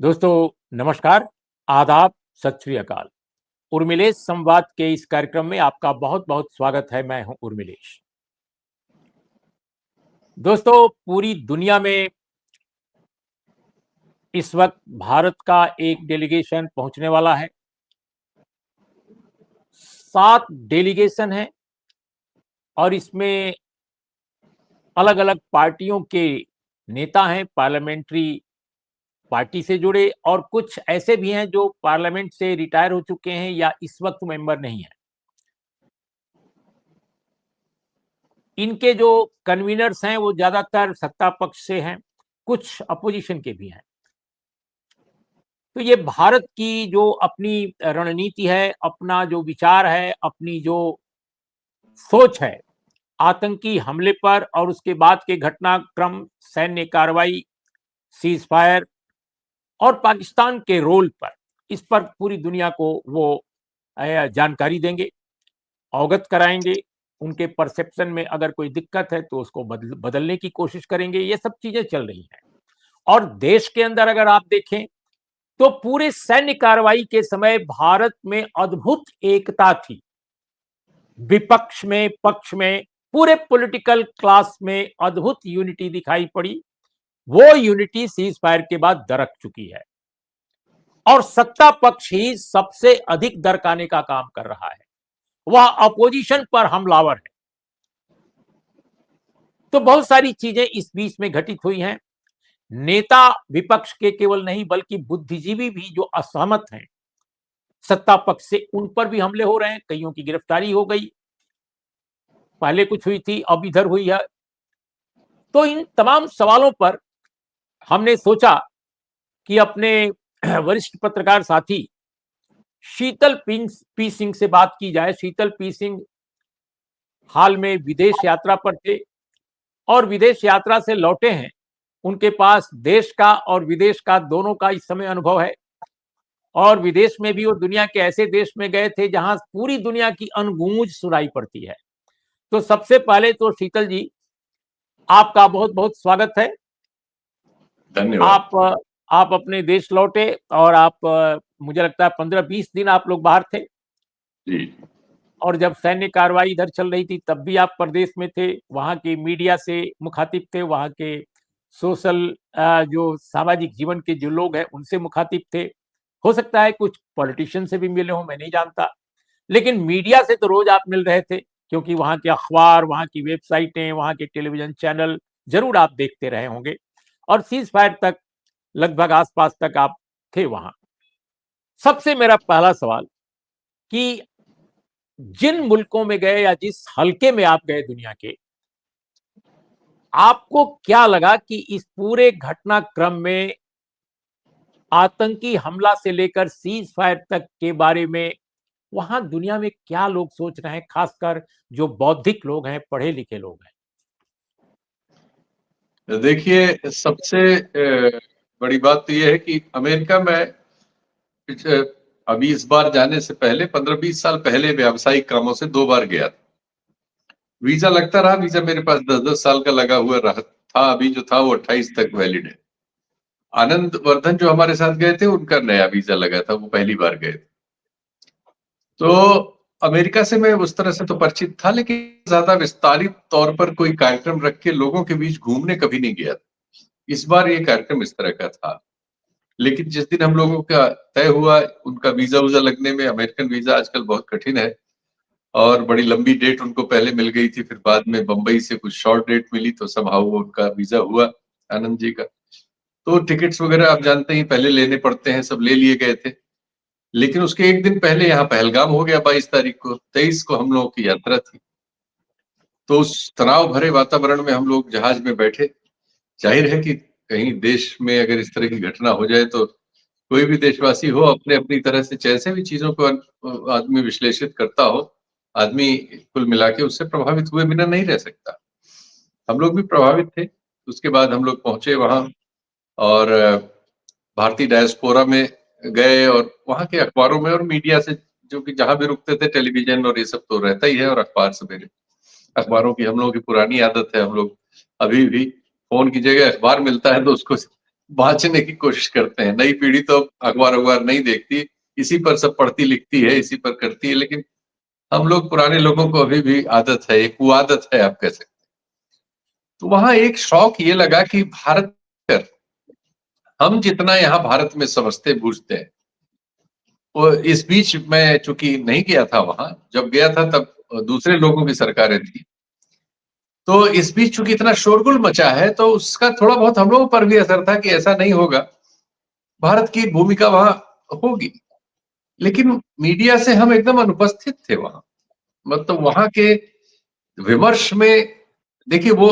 दोस्तों नमस्कार, आदाब, सत श्री अकाल। उर्मिलेश संवाद के इस कार्यक्रम में आपका बहुत-बहुत स्वागत है। मैं हूं उर्मिलेश। दोस्तों पूरी दुनिया में इस वक्त भारत का एक डेलीगेशन पहुंचने वाला है। 7 डेलीगेशन हैं और इसमें अलग-अलग पार्टियों के नेता हैं, पार्लियामेंट्री पार्टी से जुड़े, और कुछ ऐसे भी हैं जो पार्लियामेंट से रिटायर हो चुके हैं या इस वक्त मेंबर नहीं हैं। इनके जो कन्वीनर्स हैं वो ज्यादातर सत्ता पक्ष से हैं, कुछ अपोजिशन के भी हैं। तो ये भारत की जो अपनी रणनीति है, अपना जो विचार है, अपनी जो सोच है आतंकी हमले पर और उसके बाद के घटनाक्रम, सैन्य कार्रवाई, सीज फायर और पाकिस्तान के रोल पर, इस पर पूरी दुनिया को वो जानकारी देंगे, अवगत कराएंगे। उनके परसेप्शन में अगर कोई दिक्कत है तो उसको बदलने की कोशिश करेंगे। ये सब चीजें चल रही हैं। और देश के अंदर अगर आप देखें तो पूरे सैन्य कार्रवाई के समय भारत में अद्भुत एकता थी। विपक्ष में, पक्ष में, पूरे पॉलिटिकल क्लास में अद्भुत यूनिटी दिखाई पड़ी। वो यूनिटी सीज फायर के बाद दरक चुकी है और सत्ता पक्ष ही सबसे अधिक दरकाने का काम कर रहा है। वह अपोजिशन पर हमलावर है। तो बहुत सारी चीजें इस बीच में घटित हुई हैं। नेता विपक्ष के केवल नहीं बल्कि बुद्धिजीवी भी जो असहमत हैं सत्ता पक्ष से, उन पर भी हमले हो रहे हैं। कईयों की गिरफ्तारी हो गई, पहले कुछ हुई थी, अब इधर हुई है। तो इन तमाम सवालों पर हमने सोचा कि अपने वरिष्ठ पत्रकार साथी शीतल पी सिंह से बात की जाए। शीतल पी सिंह हाल में विदेश यात्रा पर थे और विदेश यात्रा से लौटे हैं। उनके पास देश का और विदेश का दोनों का इस समय अनुभव है, और विदेश में भी वो दुनिया के ऐसे देश में गए थे जहां पूरी दुनिया की अनगूंज सुनाई पड़ती है। तो सबसे पहले तो शीतल जी, आपका बहुत बहुत स्वागत है। धन्यवाद। आप अपने देश लौटे और आप मुझे लगता है 15-20 दिन आप लोग बाहर थे जी। और जब सैन्य कार्रवाई इधर चल रही थी तब भी आप प्रदेश में थे। वहां के मीडिया से मुखातिब थे, वहां के सोशल जो सामाजिक जीवन के जो लोग हैं उनसे मुखातिब थे। हो सकता है कुछ पॉलिटिशियन से भी मिले हों, मैं नहीं जानता, लेकिन मीडिया से तो रोज आप मिल रहे थे क्योंकि वहां के अखबार, वहां की वेबसाइटें, वहां के टेलीविजन चैनल जरूर आप देखते रहे होंगे और सीज फायर तक लगभग आसपास तक आप थे वहां। सबसे मेरा पहला सवाल कि जिन मुल्कों में गए या जिस हलके में आप गए दुनिया के, आपको क्या लगा कि इस पूरे घटनाक्रम में आतंकी हमला से लेकर सीज फायर तक के बारे में वहां दुनिया में क्या लोग सोच रहे हैं, खासकर जो बौद्धिक लोग हैं, पढ़े लिखे लोग हैं? देखिए, सबसे बड़ी बात तो ये है कि अमेरिका में अभी इस बार जाने से पहले 15-20 साल पहले व्यावसायिक कामों से 2 बार गया था। वीजा लगता रहा, वीजा मेरे पास 10-10 साल का लगा हुआ रहा था। अभी जो था वो 28 तक वैलिड है। आनंद वर्धन जो हमारे साथ गए थे उनका नया वीजा लगा था, वो पहली बार गए थे। तो अमेरिका से मैं उस तरह से तो परिचित था, लेकिन ज्यादा विस्तारित तौर पर कोई कार्यक्रम रख के लोगों के बीच घूमने कभी नहीं गया था। इस बार ये कार्यक्रम इस तरह का था। लेकिन जिस दिन हम लोगों का तय हुआ, उनका वीजा लगने में, अमेरिकन वीजा आजकल बहुत कठिन है और बड़ी लंबी डेट उनको पहले मिल गई थी, फिर बाद में बंबई से कुछ शॉर्ट डेट मिली तो समहाउ उनका वीजा हुआ आनंद जी का। तो टिकट्स वगैरह आप जानते ही पहले लेने पड़ते हैं, सब ले लिए गए थे। लेकिन उसके एक दिन पहले यहाँ पहलगाम हो गया 22 तारीख को। 23 को हम लोगों की यात्रा थी। तो उस तनाव भरे वातावरण में हम लोग जहाज में बैठे। जाहिर है कि कहीं देश में अगर इस तरह की घटना हो जाए तो कोई भी देशवासी हो, अपने अपनी तरह से जैसे भी चीजों को आदमी विश्लेषित करता हो, आदमी कुल मिला के उससे प्रभावित हुए बिना नहीं रह सकता। हम लोग भी प्रभावित थे। उसके बाद हम लोग पहुंचे वहां और भारतीय डायस्पोरा में गए और वहां के अखबारों में और मीडिया से, जो कि जहां भी रुकते थे, टेलीविजन और ये सब तो रहता ही है, और अखबार सवेरे। अखबारों की हम लोगों की पुरानी आदत है, हम लोग अभी भी फोन की जगह अखबार मिलता है तो उसको बांचने की कोशिश करते हैं। नई पीढ़ी तो अखबार नहीं देखती, इसी पर सब पढ़ती लिखती है, इसी पर करती है, लेकिन हम लोग पुराने लोगों को अभी भी आदत है, एक कुआदत है आप कह सकते हैं। तो वहां एक शौक ये लगा कि भारत कर हम जितना यहाँ भारत में समझते बूझते हैं, वो इस बीच मैं चूंकि नहीं गया था वहां, जब गया था तब दूसरे लोगों की सरकारें थी, तो इस बीच चूंकि इतना शोरगुल मचा है तो उसका थोड़ा बहुत हम लोगों पर भी असर था कि ऐसा नहीं होगा, भारत की भूमिका वहां होगी। लेकिन मीडिया से हम एकदम अनुपस्थित थे वहां, मतलब वहां के विमर्श में। देखिए वो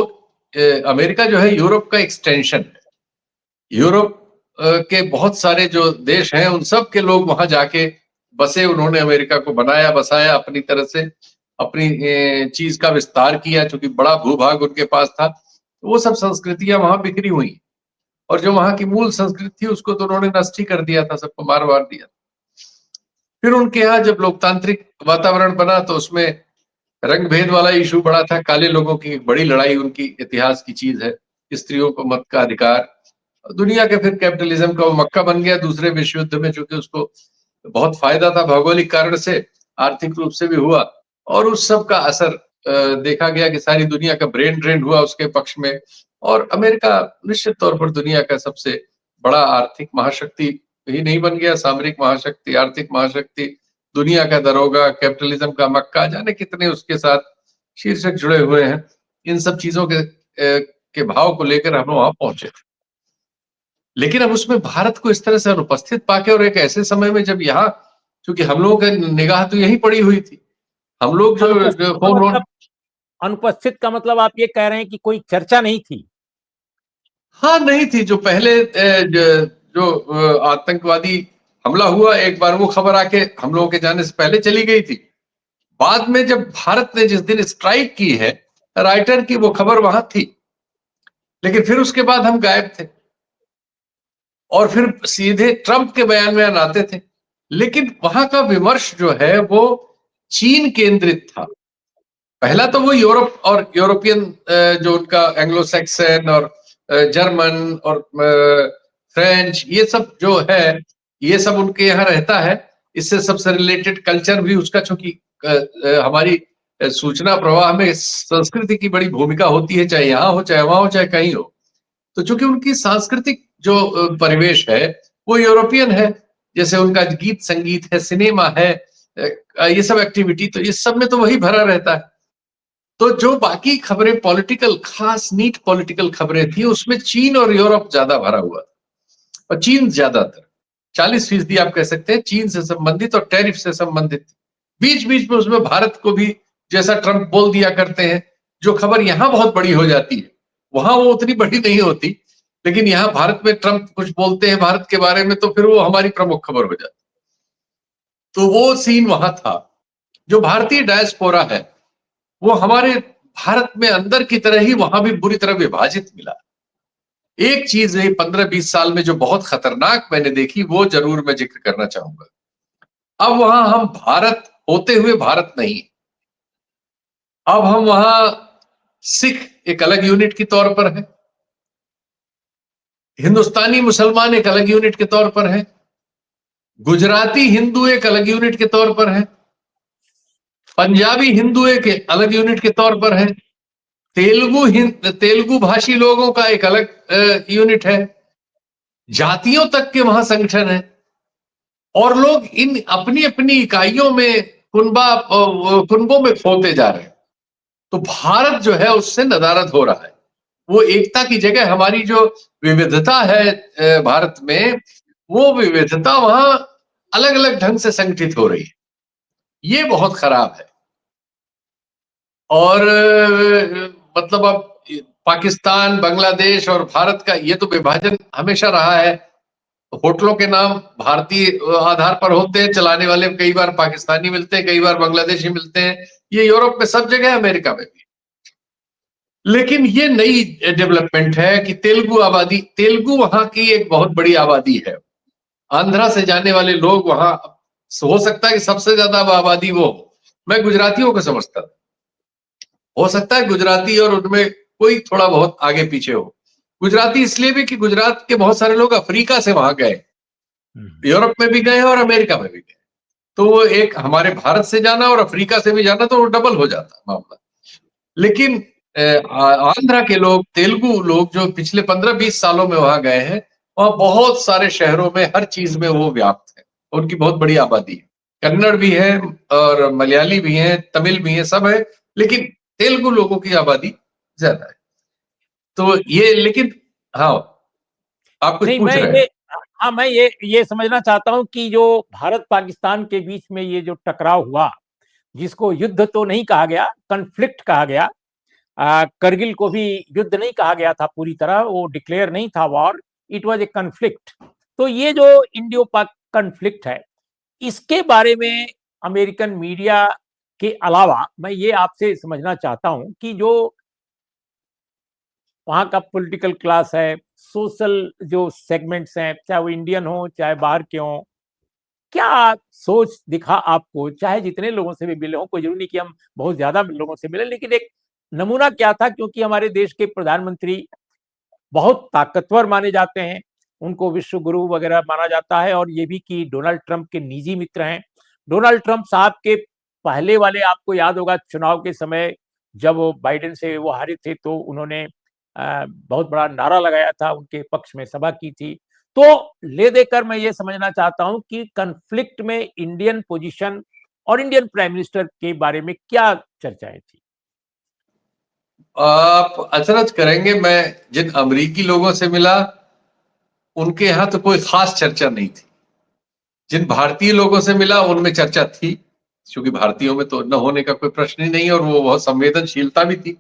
अमेरिका जो है यूरोप का एक्सटेंशन है। यूरोप के बहुत सारे जो देश हैं उन सब के लोग वहां जाके बसे, उन्होंने अमेरिका को बनाया बसाया अपनी तरह से, अपनी चीज का विस्तार किया, चूंकि बड़ा भूभाग उनके पास था, तो वो सब संस्कृतियां वहां बिखरी हुई, और जो वहां की मूल संस्कृति थी उसको तो उन्होंने नष्ट ही कर दिया था, सबको मार वार दिया। फिर उनके यहाँ जब लोकतांत्रिक वातावरण बना तो उसमें रंग भेद वाला इशू बड़ा था, काले लोगों की एक बड़ी लड़ाई उनकी इतिहास की चीज है, स्त्रियों को मत का अधिकार। दुनिया के फिर कैपिटलिज्म का वो मक्का बन गया दूसरे विश्व युद्ध में, चूंकि उसको बहुत फायदा था भौगोलिक कारण से, आर्थिक रूप से भी हुआ, और उस सब का असर देखा गया कि सारी दुनिया का ब्रेन ड्रेन हुआ उसके पक्ष में। और अमेरिका निश्चित तौर पर दुनिया का सबसे बड़ा आर्थिक महाशक्ति ही नहीं बन गया, सामरिक महाशक्ति, आर्थिक महाशक्ति, दुनिया का दरोगा, कैपिटलिज्म का मक्का, जाने कितने उसके साथ शीर्षक जुड़े हुए हैं। इन सब चीजों के भाव को लेकर हम वहां पहुंचे। लेकिन अब उसमें भारत को इस तरह से अनुपस्थित पाके, और एक ऐसे समय में जब यहाँ, क्योंकि हम लोगों की निगाह तो यही पड़ी हुई थी, हम लोग जो फोन, अनुपस्थित का मतलब आप ये कह रहे हैं कि कोई चर्चा नहीं थी? हाँ नहीं थी। जो पहले जो आतंकवादी हमला हुआ एक बार, वो खबर आके हम लोगों के जाने से पहले चली गई थी। बाद में जब भारत ने जिस दिन स्ट्राइक की है राइटर की, वो खबर वहां थी, लेकिन फिर उसके बाद हम गायब थे, और फिर सीधे ट्रंप के बयान आते थे। लेकिन वहां का विमर्श जो है वो चीन केंद्रित था। पहला तो वो यूरोप और यूरोपियन, जो उनका एंग्लो सैक्सन और जर्मन और फ्रेंच, ये सब जो है, ये सब उनके यहाँ रहता है। इससे सबसे रिलेटेड कल्चर भी उसका, चूंकि हमारी सूचना प्रवाह में संस्कृति की बड़ी भूमिका होती है, चाहे यहाँ हो चाहे वहां हो चाहे कहीं हो। तो चूंकि उनकी सांस्कृतिक जो परिवेश है वो यूरोपियन है, जैसे उनका गीत संगीत है, सिनेमा है, ये सब एक्टिविटी, तो इस सब में तो वही भरा रहता है। तो जो बाकी खबरें पॉलिटिकल, खास नीट पॉलिटिकल खबरें थी, उसमें चीन और यूरोप ज्यादा भरा हुआ था, और चीन ज्यादातर 40% आप कह सकते हैं चीन से संबंधित और टैरिफ से संबंधित। बीच बीच में उसमें भारत को भी, जैसा ट्रंप बोल दिया करते हैं, जो खबर यहां बहुत बड़ी हो जाती है वहां वो उतनी बड़ी नहीं होती, लेकिन यहाँ भारत में ट्रंप कुछ बोलते हैं भारत के बारे में तो फिर वो हमारी प्रमुख खबर हो जाती। तो वो सीन वहां था। जो भारतीय डायस्पोरा है वो हमारे भारत में अंदर की तरह ही वहां भी बुरी तरह विभाजित मिला। एक चीज है 15-20 साल में जो बहुत खतरनाक मैंने देखी, वो जरूर मैं जिक्र करना चाहूंगा। अब वहां हम भारत होते हुए भारत नहीं, अब हम वहां सिख एक अलग यूनिट के तौर पर है, हिंदुस्तानी मुसलमान एक अलग यूनिट के तौर पर है, गुजराती हिंदू एक अलग यूनिट के तौर पर है, पंजाबी हिंदू एक अलग यूनिट के तौर पर है, तेलुगु भाषी लोगों का एक अलग यूनिट है, जातियों तक के वहां संगठन है, और लोग इन अपनी अपनी इकाइयों में कुनबों में खोते जा रहे हैं। तो भारत जो है उससे नदारद हो रहा है। वो एकता की जगह हमारी जो विविधता है भारत में, वो विविधता वहां अलग अलग ढंग से संगठित हो रही है। ये बहुत खराब है। और मतलब अब पाकिस्तान, बांग्लादेश और भारत का ये तो विभाजन हमेशा रहा है। होटलों के नाम भारतीय आधार पर होते हैं, चलाने वाले कई बार पाकिस्तानी मिलते हैं, कई बार बांग्लादेशी मिलते हैं। ये यूरोप में सब जगह है, अमेरिका में भी। लेकिन ये नई डेवलपमेंट है कि तेलुगु वहां की एक बहुत बड़ी आबादी है। आंध्रा से जाने वाले लोग वहां, हो सकता है कि सबसे ज्यादा आबादी वो हो। मैं गुजरातियों को समझता था, हो सकता है गुजराती और उनमें कोई थोड़ा बहुत आगे पीछे हो, गुजराती इसलिए भी कि गुजरात के बहुत सारे लोग अफ्रीका से वहां गए, यूरोप में भी गए और अमेरिका में भी गए। तो वो एक हमारे भारत से जाना और अफ्रीका से भी जाना, तो वो डबल हो जाता मामला। लेकिन आंध्रा के लोग, तेलुगु लोग जो पिछले 15-20 सालों में वहां गए हैं, वहां बहुत सारे शहरों में हर चीज में वो व्याप्त है। उनकी बहुत बड़ी आबादी है, कन्नड़ भी है और मलयाली भी है, तमिल भी है, सब है, लेकिन तेलुगु लोगों की आबादी ज्यादा है। तो ये, लेकिन हाँ, आप कुछ नहीं, पूछ मैं रहे ये हैं। हाँ, मैं ये समझना चाहता हूँ कि जो भारत पाकिस्तान के बीच में ये जो टकराव हुआ, जिसको युद्ध तो नहीं कहा गया, कॉन्फ्लिक्ट कहा गया। करगिल को भी युद्ध नहीं कहा गया था पूरी तरह, वो डिक्लेयर नहीं था war, it was a conflict. तो ये जो इंडियो पाक कॉन्फ्लिक्ट है, इसके बारे में अमेरिकन मीडिया के अलावा मैं ये आपसे समझना चाहता हूं कि जो वहाँ का पॉलिटिकल क्लास है, सोशल जो सेगमेंट्स हैं, चाहे वो इंडियन हो चाहे बाहर के हों, क्या सोच दिखा आपको? चाहे जितने लोगों से भी मिले हों, कोई ज़रूरी नहीं कि हम बहुत ज़्यादा लोगों से मिले, लेकिन एक नमूना क्या था? क्योंकि हमारे देश के प्रधानमंत्री बहुत ताकतवर माने जाते हैं, उनको विश्व गुरु वगैरह माना जाता है, और ये भी कि डोनाल्ड ट्रंप के निजी मित्र हैं। डोनाल्ड ट्रंप साहब के पहले वाले, आपको याद होगा चुनाव के समय जब वो बाइडेन से वो हारे थे, तो उन्होंने बहुत बड़ा नारा लगाया था, उनके पक्ष में सभा की थी। तो ले देकर मैं ये समझना चाहता हूँ कि कॉन्फ्लिक्ट में इंडियन पोजीशन और इंडियन प्राइम मिनिस्टर के बारे में क्या चर्चाएँ थी? आप अचरज करेंगे, मैं जिन अमरीकी लोगों से मिला, उनके यहाँ तो कोई खास चर्चा नहीं थी। जिन भारतीय लोगों से मिला, उनमें चर्चा थी, क्योंकि भारतीयों में तो न होने का कोई प्रश्न ही नहीं है, और वो बहुत संवेदनशीलता भी थी।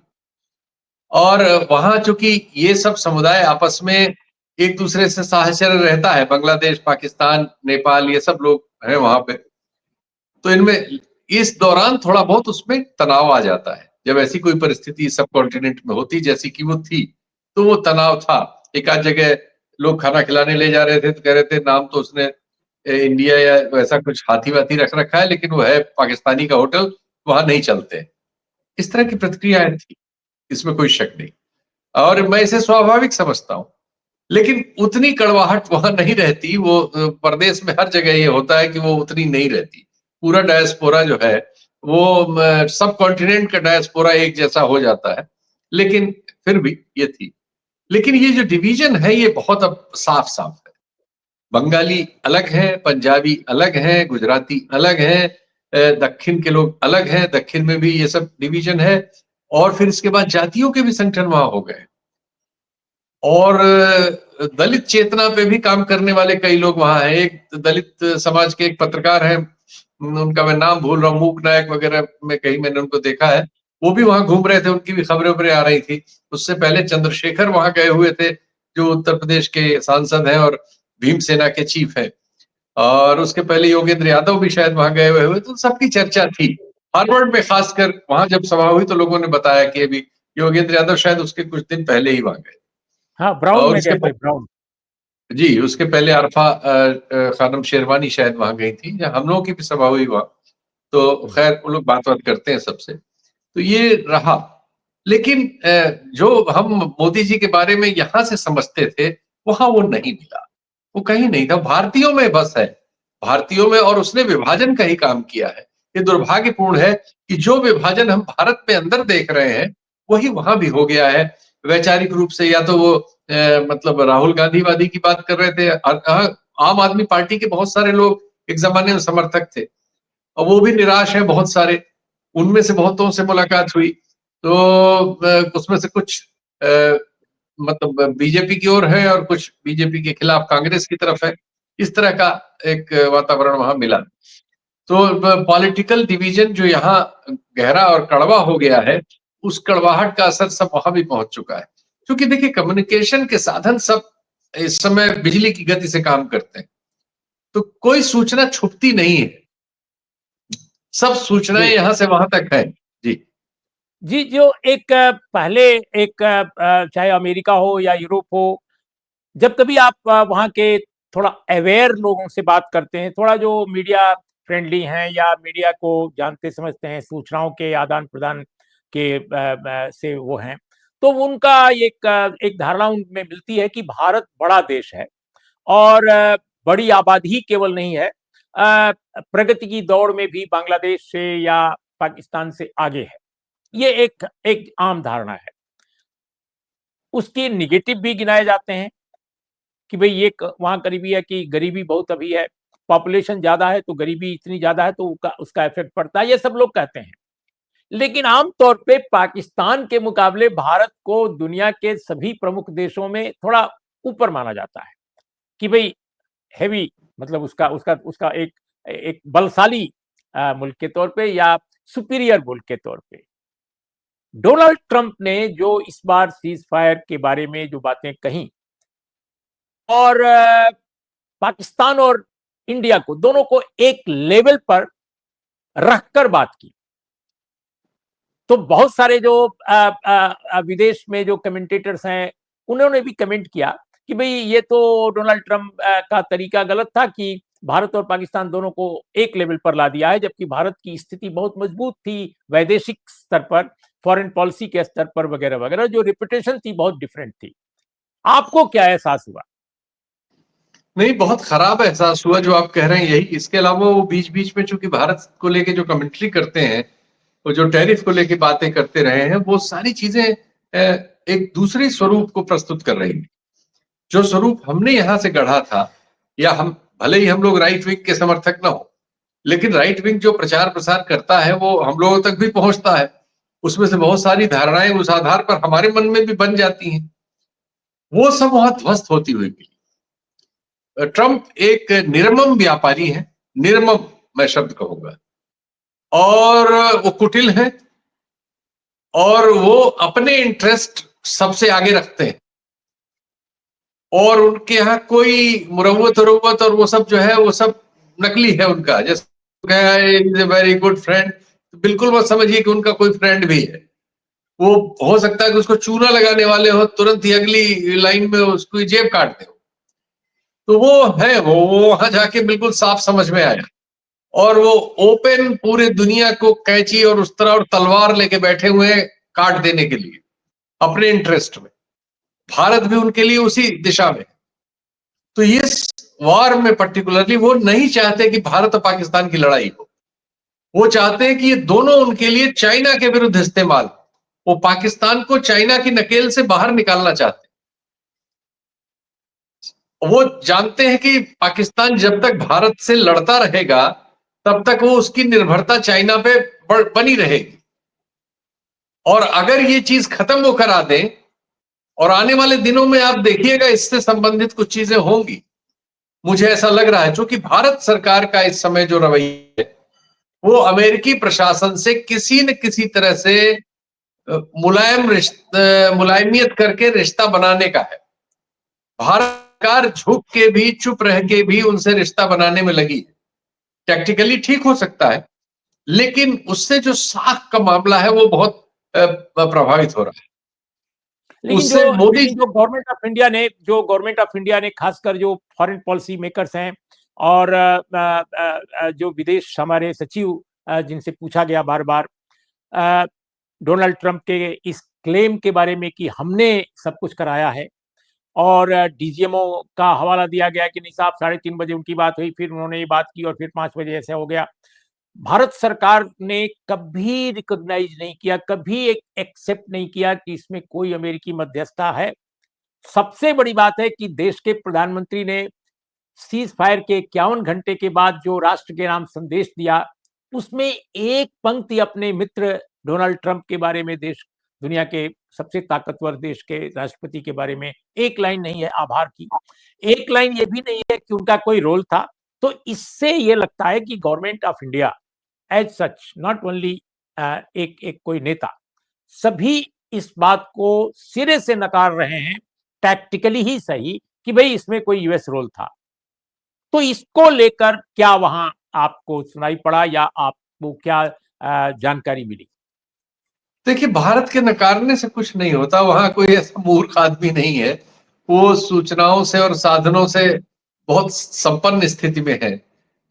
और वहां चूंकि ये सब समुदाय आपस में एक दूसरे से साहचर्य रहता है, बांग्लादेश, पाकिस्तान, नेपाल, ये सब लोग हैं वहां पे, तो इनमें इस दौरान थोड़ा बहुत उसमें तनाव आ जाता है। जब ऐसी कोई परिस्थिति सब कॉन्टिनेंट में होती जैसी कि वो थी, तो वो तनाव था। एक आध जगह लोग खाना खिलाने ले जा रहे थे, तो कह रहे थे नाम तो उसने इंडिया या वैसा कुछ हाथी वाथी रख रखा है, लेकिन वो है पाकिस्तानी का होटल, वहां नहीं चलते। इस तरह की प्रतिक्रियाएं थी, इसमें कोई शक नहीं, और मैं इसे स्वाभाविक समझता हूँ। लेकिन उतनी कड़वाहट वहां नहीं रहती, वो परदेश में हर जगह ये होता है कि वो उतनी नहीं रहती। पूरा डायस्पोरा जो है, वो सब कॉन्टिनेंट का डायस्पोरा एक जैसा हो जाता है, लेकिन फिर भी ये थी। लेकिन ये जो डिवीजन है, ये बहुत अब साफ साफ है। बंगाली अलग है, पंजाबी अलग है, गुजराती अलग है, दक्षिण के लोग अलग हैं, दक्षिण में भी ये सब डिवीजन है। और फिर इसके बाद जातियों के भी संगठन वहां हो गए, और दलित चेतना पे भी काम करने वाले कई लोग वहां हैं। एक दलित समाज के एक पत्रकार हैं, उनका मैं नाम भूल रहा हूँ, मूक नायक वगैरह में कहीं मैंने उनको देखा है, वो भी वहां घूम रहे थे, उनकी भी खबरें उबरें आ रही थी। उससे पहले चंद्रशेखर वहां गए हुए थे, जो उत्तर प्रदेश के सांसद हैं और भीमसेना के चीफ हैं, और उसके पहले योगेंद्र यादव भी शायद वहां गए हुए, तो सबकी चर्चा थी। हार्वर्ड में खासकर वहां जब सभा हुई, तो लोगों ने बताया कि अभी योगेंद्र यादव शायद उसके कुछ दिन पहले ही वहां गए। हाँ, ब्राउन और में उसके गए थे, ब्राउन। जी, उसके पहले अरफा खानम शेरवानी शायद वहां गई थी, या हम लोगों की भी सभा हुई वहां। तो खैर वो लोग बात बात करते हैं सबसे, तो ये रहा। लेकिन जो हम मोदी जी के बारे में यहाँ से समझते थे, वहां वो नहीं मिला, वो कहीं नहीं था। भारतीयों में बस है, भारतीयों में, और उसने विभाजन का ही काम किया है। ये दुर्भाग्यपूर्ण है कि जो विभाजन हम भारत में अंदर देख रहे हैं, वही वहां भी हो गया है। वैचारिक रूप से, या तो वो मतलब राहुल गांधी वादी की बात कर रहे थे, आम आदमी पार्टी के बहुत सारे लोग एक जमाने में समर्थक थे, और वो भी निराश है बहुत सारे। उनमें से बहुतों से मुलाकात हुई, तो उसमें से कुछ मतलब बीजेपी की ओर है, और कुछ बीजेपी के खिलाफ कांग्रेस की तरफ है। इस तरह का एक वातावरण वहां मिला। तो पॉलिटिकल डिवीजन जो यहाँ गहरा और कड़वा हो गया है, उस कड़वाहट का असर सब वहां भी पहुंच चुका है। क्योंकि देखिए, कम्युनिकेशन के साधन सब इस समय बिजली की गति से काम करते हैं, तो कोई सूचना छुपती नहीं है, सब सूचनाएं जी। यहां से वहां तक है। जी। जी, जो एक पहले एक चाहे अमेरिका हो या यूरोप हो, जब कभी आप वहाँ के थोड़ा अवेयर लोगों से बात करते हैं, थोड़ा जो मीडिया फ्रेंडली हैं या मीडिया को जानते समझते हैं, सूचनाओं के आदान-प्रदान के से वो हैं, तो उनका एक धारणा उनमें मिलती है कि भारत बड़ा देश है और बड़ी आबादी ही केवल नहीं है, प्रगति की दौड़ में भी बांग्लादेश से या पाकिस्तान से आगे है। ये एक एक आम धारणा है। उसके नेगेटिव भी गिनाए जाते हैं कि भाई ये वहां करीबी है कि गरीबी बहुत अभी है, पॉपुलेशन ज्यादा है तो गरीबी इतनी ज्यादा है तो उसका इफेक्ट पड़ता है, ये सब लोग कहते हैं। लेकिन आमतौर पे पाकिस्तान के मुकाबले भारत को दुनिया के सभी प्रमुख देशों में थोड़ा ऊपर माना जाता है कि भाई हेवी, मतलब उसका उसका उसका एक एक बलशाली मुल्क के तौर पे या सुपीरियर मुल्क के तौर पे। डोनाल्ड ट्रंप ने जो इस बार सीज फायर के बारे में जो बातें कही और पाकिस्तान और इंडिया को दोनों को एक लेवल पर रखकर बात की, तो बहुत सारे जो विदेश में जो कमेंटेटर्स हैं उन्होंने भी कमेंट किया कि भाई ये तो डोनाल्ड ट्रंप का तरीका गलत था कि भारत और पाकिस्तान दोनों को एक लेवल पर ला दिया है, जबकि भारत की स्थिति बहुत मजबूत थी वैदेशिक स्तर पर, फॉरेन पॉलिसी के स्तर पर वगैरह वगैरह, जो रिपुटेशन थी बहुत डिफरेंट थी। आपको क्या एहसास हुआ? नहीं, बहुत खराब एहसास हुआ जो आप कह रहे हैं यही। इसके अलावा वो बीच बीच में चूंकि भारत को लेके जो कमेंट्री करते हैं, वो जो टैरिफ को लेके बातें करते रहे हैं, वो सारी चीजें एक दूसरे स्वरूप को प्रस्तुत कर रही हैं। जो स्वरूप हमने यहां से गढ़ा था, या हम भले ही हम लोग राइट विंग के समर्थक ना हो, लेकिन राइट विंग जो प्रचार प्रसार करता है वो हम लोगों तक भी पहुंचता है। उसमें से बहुत सारी धारणाएं उस आधार पर हमारे मन में भी बन जाती हैं। वो सब वहां ध्वस्त होती हुई मिली। ट्रंप एक निर्मम व्यापारी है, निर्मम मैं शब्द कहूंगा, और वो कुटिल है, और वो अपने इंटरेस्ट सबसे आगे रखते हैं, और उनके यहाँ कोई मुरव्वत उरव्वत और वो सब जो है वो सब नकली है उनका। जैसे is a very good friend, बिल्कुल मत समझिए कि उनका कोई फ्रेंड भी है। वो हो सकता है कि उसको चूना लगाने वाले हो, तुरंत ही अगली लाइन में उसको जेब काट दे। तो वो है, वो वहां जाके बिल्कुल साफ समझ में आया, और वो ओपन पूरे दुनिया को कैंची और उस तरह और तलवार लेके बैठे हुए हैं काट देने के लिए अपने इंटरेस्ट में। भारत भी उनके लिए उसी दिशा में। तो इस वार में पर्टिकुलरली वो नहीं चाहते कि भारत और पाकिस्तान की लड़ाई हो। वो चाहते हैं कि ये दोनों उनके लिए चाइना के विरुद्ध इस्तेमाल। वो पाकिस्तान को चाइना की नकेल से बाहर निकालना चाहते हैं। वो जानते हैं कि पाकिस्तान जब तक भारत से लड़ता रहेगा तब तक वो उसकी निर्भरता चाइना पे बनी रहेगी, और अगर ये चीज खत्म वो करा दें, और आने वाले दिनों में आप देखिएगा इससे संबंधित कुछ चीजें होंगी, मुझे ऐसा लग रहा है। क्योंकि भारत सरकार का इस समय जो रवैया है वो अमेरिकी प्रशासन से किसी न किसी तरह से मुलायमियत करके रिश्ता बनाने का है। भारत सरकार झुक के भी, चुप रह के भी उनसे रिश्ता बनाने में लगी है। टैक्टिकली ठीक हो सकता है, लेकिन उससे जो साख का मामला है वो बहुत प्रभावित हो रहा है। लेकिन उससे मोदी जो गवर्नमेंट ऑफ इंडिया ने खासकर जो फॉरेन पॉलिसी मेकर्स हैं और जो विदेश हमारे सचिव जिनसे पूछा गया बार बार डोनाल्ड ट्रंप के इस क्लेम के बारे में कि हमने सब कुछ कराया है, और डीजीएमओ का हवाला दिया गया कि नहीं साहब 3:30 बजे उनकी बात हुई, फिर उन्होंने ये बात की और फिर 5 बजे ऐसा हो गया। भारत सरकार ने कभी रिकॉग्नाइज नहीं किया, कभी एक्सेप्ट नहीं किया कि इसमें कोई अमेरिकी मध्यस्थता है। सबसे बड़ी बात है कि देश के प्रधानमंत्री ने सीज फायर के 51 घंटे के बाद जो राष्ट्र के नाम संदेश दिया, उसमें एक पंक्ति अपने मित्र डोनाल्ड ट्रंप के बारे में, देश दुनिया के सबसे ताकतवर देश के राष्ट्रपति के बारे में एक लाइन नहीं है आभार की, एक लाइन ये भी नहीं है कि उनका कोई रोल था। तो इससे ये लगता है कि government of India as such, not only एक कोई नेता, सभी इस बात को सिरे से नकार रहे हैं, टैक्टिकली ही सही, कि भाई इसमें कोई यूएस रोल था। तो इसको लेकर क्या वहां आपको सुनाई पड़ा या आपको क्या जानकारी मिली? देखिए, भारत के नकारने से कुछ नहीं होता। वहां कोई ऐसा मूर्ख आदमी नहीं है, वो सूचनाओं से और साधनों से बहुत संपन्न स्थिति में है।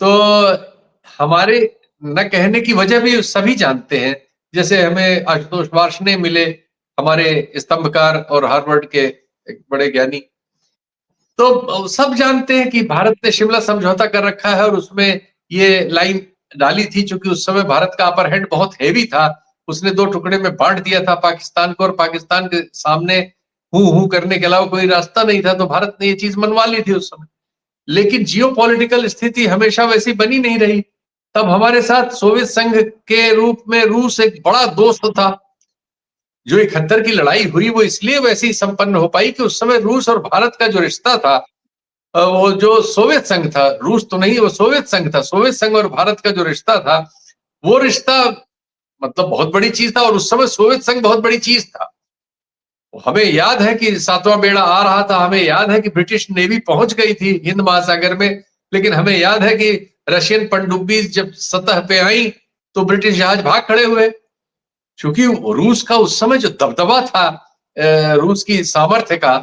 तो हमारे न कहने की वजह भी सभी जानते हैं। जैसे हमें आशुतोष वार्ष्णेय मिले, हमारे स्तंभकार और हार्वर्ड के एक बड़े ज्ञानी। तो सब जानते हैं कि भारत ने शिमला समझौता कर रखा है और उसमें ये लाइन डाली थी, चूंकि उस समय भारत का अपर हैंड बहुत हेवी था। उसने 2 टुकड़े में बांट दिया था पाकिस्तान को, और पाकिस्तान के सामने हूं करने के अलावा कोई रास्ता नहीं था, तो भारत ने ये चीज मनवा ली थी उस समय। लेकिन जियोपॉलिटिकल स्थिति हमेशा वैसी बनी नहीं रही। तब हमारे साथ सोवियत संघ के रूप में रूस एक बड़ा दोस्त था। जो 71 की लड़ाई हुई वो इसलिए वैसी संपन्न हो पाई कि उस समय रूस और भारत का जो रिश्ता था, वो जो सोवियत संघ था, रूस तो नहीं, वो सोवियत संघ था, सोवियत संघ और भारत का जो रिश्ता था, वो रिश्ता मतलब बहुत बड़ी चीज था। और उस समय सोवियत संघ बहुत बड़ी चीज था। हमें याद है कि 7वां बेड़ा आ रहा था, हमें याद है कि ब्रिटिश नेवी पहुंच गई थी हिंद महासागर में, लेकिन हमें याद है कि रशियन पनडुब्बी जब सतह पे आई तो ब्रिटिश जहाज भाग खड़े हुए। क्योंकि रूस का उस समय जो दबदबा था, रूस की सामर्थ्य का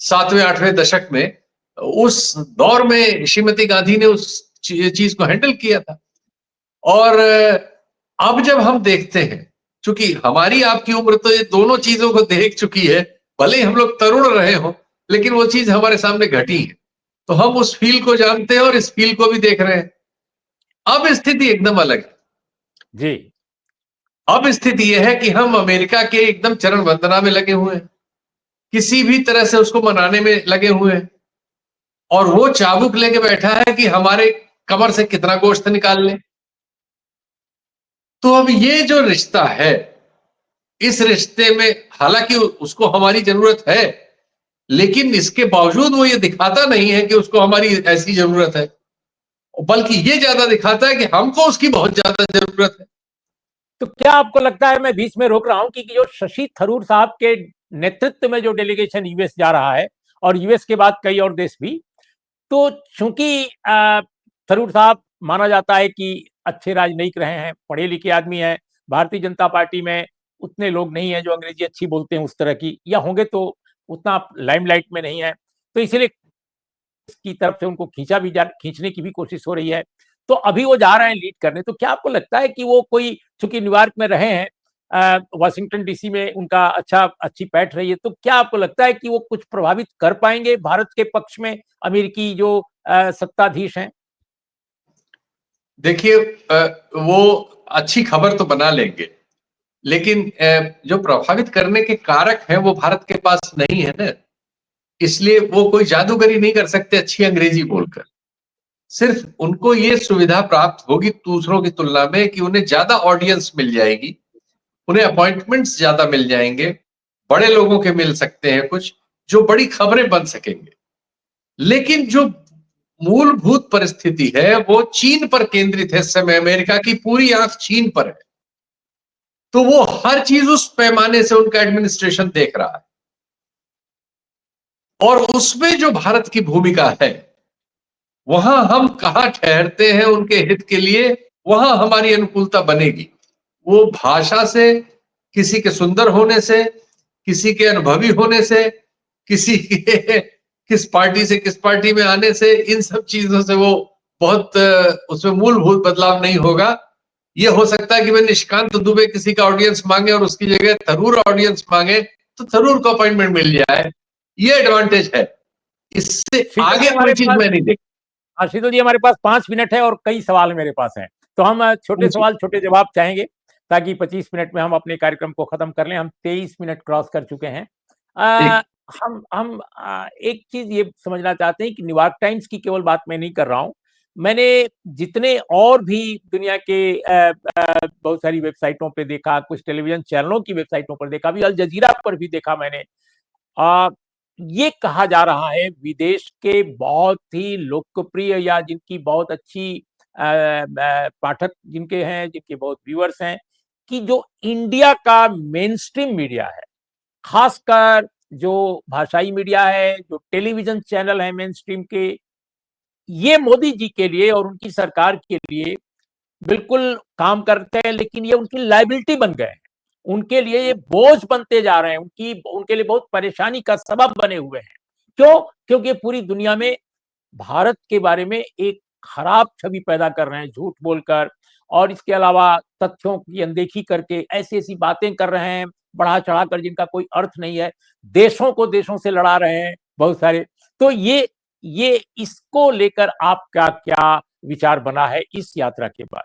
7वें-8वें दशक में, उस दौर में श्रीमती गांधी ने उस चीज को हैंडल किया था। और अब जब हम देखते हैं, चूंकि हमारी आपकी उम्र तो ये दोनों चीजों को देख चुकी है, भले ही हम लोग तरुण रहे हो, लेकिन वो चीज हमारे सामने घटी है, तो हम उस फील को जानते हैं और इस फील को भी देख रहे हैं। अब स्थिति एकदम अलग है। जी। अब स्थिति यह है कि हम अमेरिका के एकदम चरण वंदना में लगे हुए हैं, किसी भी तरह से उसको मनाने में लगे हुए हैं, और वो चाबुक लेके बैठा है कि हमारे कमर से कितना गोश्त निकाल ले। तो अब ये जो रिश्ता है, इस रिश्ते में हालांकि उसको हमारी जरूरत है, लेकिन इसके बावजूद वो ये दिखाता नहीं है कि उसको हमारी ऐसी जरूरत है, बल्कि ये ज्यादा दिखाता है कि हमको उसकी बहुत ज्यादा जरूरत है। तो क्या आपको लगता है, मैं बीच में रोक रहा हूं, कि जो शशि थरूर साहब के नेतृत्व में जो डेलीगेशन यूएस जा रहा है, और यूएस के बाद कई और देश भी, तो चूंकि थरूर साहब माना जाता है कि अच्छे राजनयिक रहे हैं, पढ़े लिखे आदमी हैं, भारतीय जनता पार्टी में उतने लोग नहीं हैं जो अंग्रेजी अच्छी बोलते हैं उस तरह की, या होंगे तो उतना लाइमलाइट में नहीं है, तो इसलिए की तरफ से उनको खींचने की भी कोशिश हो रही है। तो अभी वो जा रहे हैं लीड करने, तो क्या आपको लगता है कि वो कोई, चूंकि न्यूयॉर्क में रहे हैं, वाशिंगटन डीसी में उनका अच्छी पैठ रही है, तो क्या आपको लगता है कि वो कुछ प्रभावित कर पाएंगे भारत के पक्ष में अमेरिकी जो सत्ताधीश हैं? देखिए, वो अच्छी खबर तो बना लेंगे, लेकिन जो प्रभावित करने के कारक हैं वो भारत के पास नहीं है ना। इसलिए वो कोई जादूगरी नहीं कर सकते अच्छी अंग्रेजी बोलकर। सिर्फ उनको ये सुविधा प्राप्त होगी दूसरों की तुलना में कि उन्हें ज्यादा ऑडियंस मिल जाएगी, उन्हें अपॉइंटमेंट्स ज्यादा मिल जाएंगे, बड़े लोगों के मिल सकते हैं कुछ, जो बड़ी खबरें बन सकेंगे। लेकिन जो मूलभूत परिस्थिति है वो चीन पर केंद्रित है। इस समय अमेरिका की पूरी आंख चीन पर है, तो वो हर चीज उस पैमाने से उनका एडमिनिस्ट्रेशन देख रहा है, और उसमें जो भारत की भूमिका है, वहां हम कहां ठहरते हैं उनके हित के लिए, वहां हमारी अनुकूलता बनेगी। वो भाषा से, किसी के सुंदर होने से, किसी के अनुभवी होने से, किसी के किस पार्टी से किस पार्टी में आने से, इन सब चीजों से वो बहुत उसमें मूलभूत बदलाव नहीं होगा। ये हो सकता है कि मैं निशिकांत दुबे किसी का ऑडियंस मांगे और उसकी जगह थरूर ऑडियंस मांगे, तो थरूर को अपॉइंटमेंट मिल जाए। ये एडवांटेज है, इससे शीतल जी आगे कोई हमारे चीज पास मैं नहीं देखता। शीतल जी हमारे पास 5 मिनट है और कई सवाल मेरे पास हैं, तो हम छोटे सवाल छोटे जवाब चाहेंगे, ताकि 25 मिनट में हम अपने कार्यक्रम को खत्म कर लें। हम 23 मिनट क्रॉस कर चुके हैं। ठीक। हम एक चीज ये समझना चाहते हैं कि न्यूयॉर्क टाइम्स की केवल बात मैं नहीं कर रहा हूं, मैंने जितने और भी दुनिया के बहुत सारी वेबसाइटों पे देखा, कुछ टेलीविजन चैनलों की वेबसाइटों पर देखा, भी अल जजीरा पर भी देखा मैंने। आ, ये कहा जा रहा है विदेश के बहुत ही लोकप्रिय या जिनकी बहुत अच्छी पाठक जिनके हैं, जिनके बहुत व्यूअर्स हैं, कि जो इंडिया का मेन स्ट्रीम मीडिया है, खासकर जो भाषाई मीडिया है, जो टेलीविजन चैनल है मेन स्ट्रीम के, ये मोदी जी के लिए और उनकी सरकार के लिए बिल्कुल काम करते हैं, लेकिन ये उनकी लायबिलिटी बन गए हैं, उनके लिए ये बोझ बनते जा रहे हैं, उनके लिए बहुत परेशानी का सबब बने हुए हैं। क्यों? क्योंकि पूरी दुनिया में भारत के बारे में एक खराब छवि पैदा कर रहे हैं, झूठ बोलकर, और इसके अलावा तथ्यों की अनदेखी करके ऐसी ऐसी बातें कर रहे हैं, बढ़ा चढ़ाकर, जिनका कोई अर्थ नहीं है, देशों को देशों से लड़ा रहे हैं बहुत सारे। तो ये इसको लेकर आपका क्या विचार बना है इस यात्रा के बाद?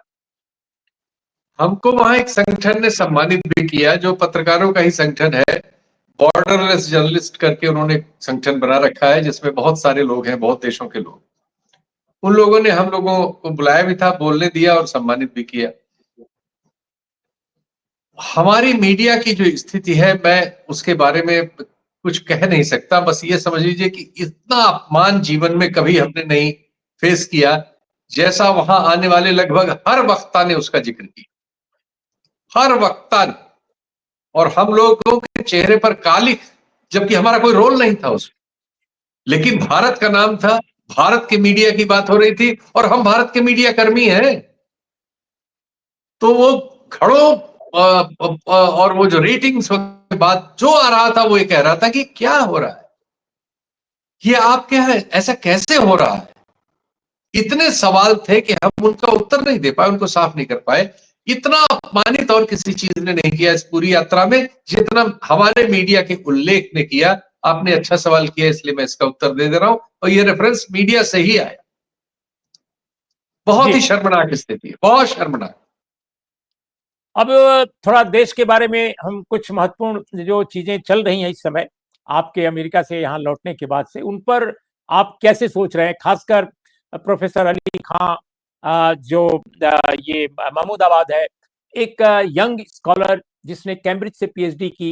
हमको वहां एक संगठन ने सम्मानित भी किया, जो पत्रकारों का ही संगठन है, बॉर्डरलेस जर्नलिस्ट करके उन्होंने संगठन बना रखा है, जिसमें बहुत सारे लोग हैं, बहुत देशों के लोग। उन लोगों ने हम लोगों को बुलाया भी था, बोलने दिया और सम्मानित भी किया। हमारी मीडिया की जो स्थिति है, मैं उसके बारे में कुछ कह नहीं सकता। बस ये समझ लीजिए कि इतना अपमान जीवन में कभी हमने नहीं फेस किया, जैसा वहां आने वाले लगभग हर वक्ता ने उसका जिक्र किया, हर वक्ता ने। और हम लोगों के चेहरे पर कालिख, जबकि हमारा कोई रोल नहीं था उसमें, लेकिन भारत का नाम था, भारत के मीडिया की बात हो रही थी, और हम भारत के मीडिया कर्मी हैं। तो वो घड़ों और वो जो रेटिंग्स के बाद जो आ रहा था, वो ये कह रहा था कि क्या हो रहा है, ये आप क्या है, ऐसा कैसे हो रहा है। इतने सवाल थे कि हम उनका उत्तर नहीं दे पाए, उनको साफ नहीं कर पाए। इतना अपमानित और किसी चीज ने नहीं किया इस पूरी यात्रा में, जितना हमारे मीडिया के उल्लेख ने किया। आपने अच्छा सवाल किया, इसलिए मैं इसका उत्तर दे रहा हूं, और ये रेफरेंस मीडिया से ही आया। बहुत ही शर्मनाक स्थिति है, बहुत शर्मनाक। अब थोड़ा देश के बारे में हम कुछ महत्वपूर्ण जो चीजें चल रही हैं इस समय आपके अमेरिका से यहाँ लौटने के बाद से, उन पर आप कैसे सोच रहे हैं? खासकर प्रोफेसर अली खां, जो ये महमूदाबाद है, एक यंग स्कॉलर जिसने कैम्ब्रिज से पीएचडी की,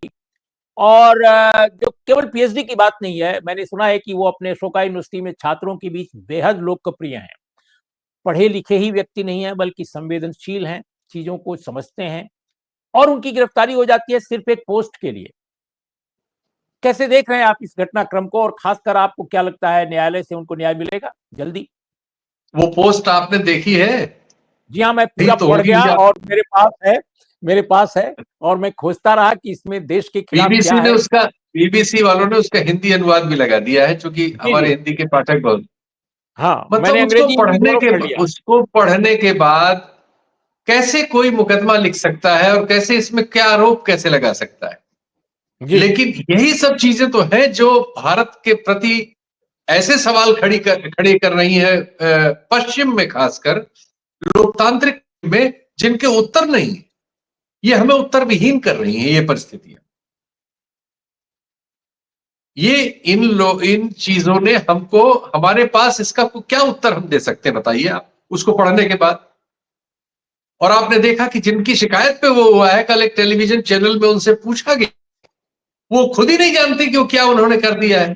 और जो केवल पीएचडी की बात नहीं है, मैंने सुना है कि वो अपने अशोका यूनिवर्सिटी में छात्रों के बीच बेहद लोकप्रिय हैं। पढ़े लिखे ही व्यक्ति नहीं है, बल्कि संवेदनशील हैं, चीजों को समझते हैं, और उनकी गिरफ्तारी हो जाती है सिर्फ एक पोस्ट के लिए। कैसे देख रहे हैं आप इस घटनाक्रम को, और खासकर आपको क्या लगता है न्यायालय से उनको न्याय मिलेगा जल्दी? वो पोस्ट आपने देखी है? जी हाँ, मैं पूरा तो पढ़ गया होगी। और मेरे पास है, और मैं खोजता रहा कि इसमें देश के खिलाफ क्या बीबीसी ने है। उसका बीबीसी वालों ने उसका हिंदी अनुवाद भी लगा दिया है, क्योंकि जी हमारे जी, हिंदी के पाठक बहुत। हाँ, मैंने मतलब अंग्रेजी हिंदी दोनों पढ़ लिया। उसको पढ़ने के बाद कैसे कोई मुकदमा लिख सकता है, और कैसे इसमें क्या आरोप कैसे लगा सकता है। जी लेकिन यही सब चीजें तो है जो भारत के प्रति ऐसे सवाल खड़े कर रही है, पश्चिम में खासकर, लोकतांत्रिक में, जिनके उत्तर नहीं है। ये हमें उत्तर विहीन कर रही है ये परिस्थितियां। ये इन चीजों ने हमको, हमारे पास इसका क्या उत्तर हम दे सकते हैं, बताइए आप, उसको पढ़ने के बाद। और आपने देखा कि जिनकी शिकायत पे वो हुआ है, कल एक टेलीविजन चैनल में उनसे पूछा गया, वो खुद ही नहीं जानते कि वो क्या उन्होंने कर दिया है।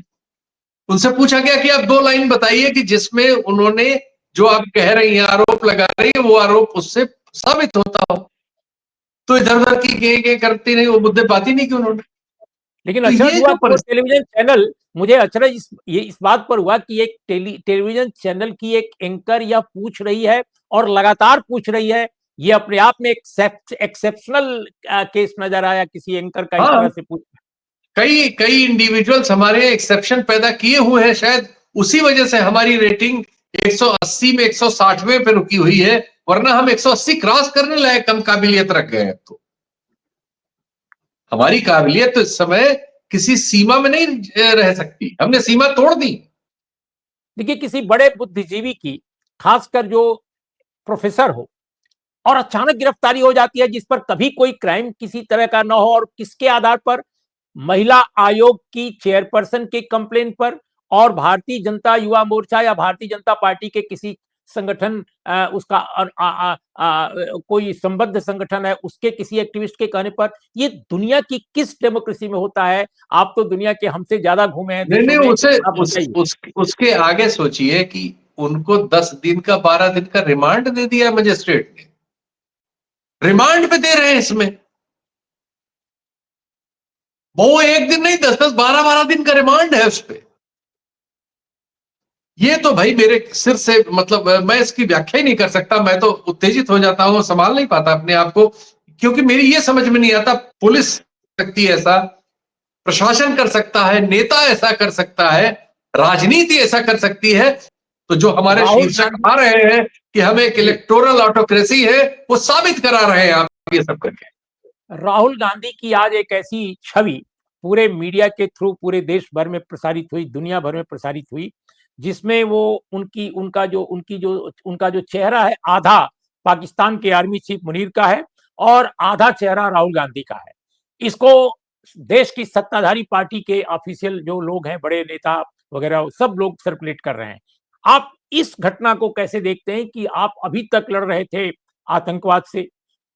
उनसे पूछा गया कि आप 2 लाइन बताइए कि जिसमें उन्होंने, जो आप कह रही हैं, आरोप लगा रही है, वो आरोप उससे साबित होता हो। तो इधर उधर की गे करती नहीं, वो मुद्दे बात ही नहीं की उन्होंने। लेकिन तो अचरज ये हुआ जो कि वो टेलीविजन चैनल, मुझे अचरज इस बात पर हुआ कि एक टेलीविजन चैनल की एक एंकर यह पूछ रही है, और लगातार पूछ रही है। ये अपने आप में एक एक्सेप्शनल केस नजर आया, किसी एंकर का इस हाँ, तरह से पूछ। कई कई इंडिविजुअल्स हमारे एक्सेप्शन पैदा किए हुए हैं, शायद उसी वजह से हमारी रेटिंग 180 में 160वें पे रुकी हुई है, वरना हम 180 क्रॉस करने लायक कम काबिलियत रख गए हैं। तो हमारी काबिलियत तो इस समय किसी सीमा में नहीं रह सकती, हमने सीमा तोड़ दी। देखिए, किसी बड़े बुद्धिजीवी की, खासकर जो प्रोफेसर हो, और अचानक गिरफ्तारी हो जाती है जिस पर कभी कोई क्राइम किसी तरह का ना हो, और किसके आधार पर? महिला आयोग की चेयरपर्सन के कंप्लेन पर, और भारतीय जनता युवा मोर्चा या भारतीय जनता पार्टी के किसी संगठन, उसका कोई संबद्ध संगठन है, उसके किसी एक्टिविस्ट के कहने पर। ये दुनिया की किस डेमोक्रेसी में होता है? आप तो दुनिया के हमसे ज्यादा घूमे हैं नहीं देशों नहीं, में, उसे आप बताइए। उसके आगे सोचिए कि उनको 10 दिन का, 12 दिन का रिमांड दे दिया मजिस्ट्रेट ने। रिमांड पे दे रहे हैं इसमें, वो एक दिन नहीं, 10 10 12 12 दिन का रिमांड है उस पे। ये तो भाई मेरे सिर से, मतलब मैं इसकी व्याख्या ही नहीं कर सकता। मैं तो उत्तेजित हो जाता हूं, संभाल नहीं पाता अपने आप को, क्योंकि मेरी ये समझ में नहीं आता, पुलिस सकती है ऐसा, प्रशासन कर सकता है, नेता ऐसा कर सकता है, राजनीति ऐसा कर सकती है, तो जो हमारे राहुल शीर्षक गांधी। आ रहे हैं कि हमें एक जी, इलेक्टोरल ऑटोक्रेसी है, वो साबित करा रहे हैं आप ये सब करके। राहुल गांधी की आज एक ऐसी छवि पूरे मीडिया के थ्रू पूरे देश भर में प्रसारित हुई, दुनिया भर में प्रसारित हुई, जिसमें वो उनका जो चेहरा है, आधा पाकिस्तान के आर्मी चीफ मुनीर का है और आधा चेहरा राहुल गांधी का है। इसको देश की सत्ताधारी पार्टी के ऑफिशियल जो लोग हैं, बड़े नेता वगैरह, सब लोग सर्कुलेट कर रहे हैं। आप इस घटना को कैसे देखते हैं कि आप अभी तक लड़ रहे थे आतंकवाद से,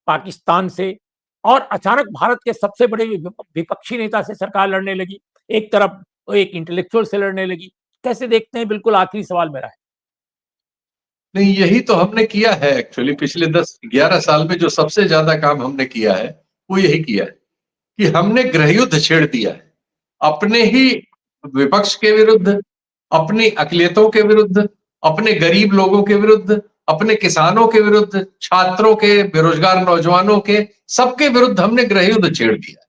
पाकिस्तान से, और अचानक भारत के सबसे बड़े विपक्षी नेता से सरकार लड़ने लगी, एक तरफ एक इंटेलेक्चुअल से लड़ने लगी। कैसे देखते हैं? बिल्कुल आखिरी सवाल मेरा है। नहीं, यही तो हमने किया है एक्चुअली। पिछले 10-11 साल में जो सबसे ज्यादा काम हमने किया है वो यही किया है कि हमने गृहयुद्ध छेड़ दिया है अपने ही विपक्ष के विरुद्ध, अपनी अकलियतों के विरुद्ध, अपने गरीब लोगों के विरुद्ध, अपने किसानों के विरुद्ध, छात्रों के, बेरोजगार नौजवानों के, सबके विरुद्ध हमने गृहयुद्ध छेड़ दिया।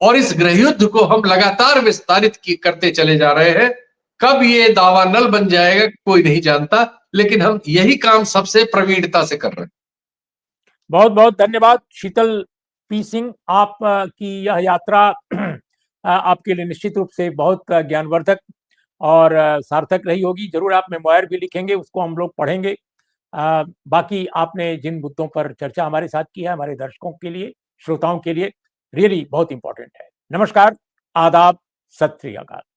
और इस गृहयुद्ध को हम लगातार विस्तारित करते चले जा रहे हैं। कब ये दावानल बन जाएगा कोई नहीं जानता, लेकिन हम यही काम सबसे प्रवीणता से कर रहे हैं। बहुत बहुत धन्यवाद शीतल पी सिंह। आप की यह यात्रा आपके लिए निश्चित रूप से बहुत ज्ञानवर्धक और सार्थक रही होगी। जरूर आप मेमोयर भी लिखेंगे, उसको हम लोग पढ़ेंगे। बाकी आपने जिन मुद्दों पर चर्चा हमारे साथ की है, हमारे दर्शकों के लिए, श्रोताओं के लिए रियली बहुत इंपॉर्टेंट है। नमस्कार, आदाब, सत श्री अकाल।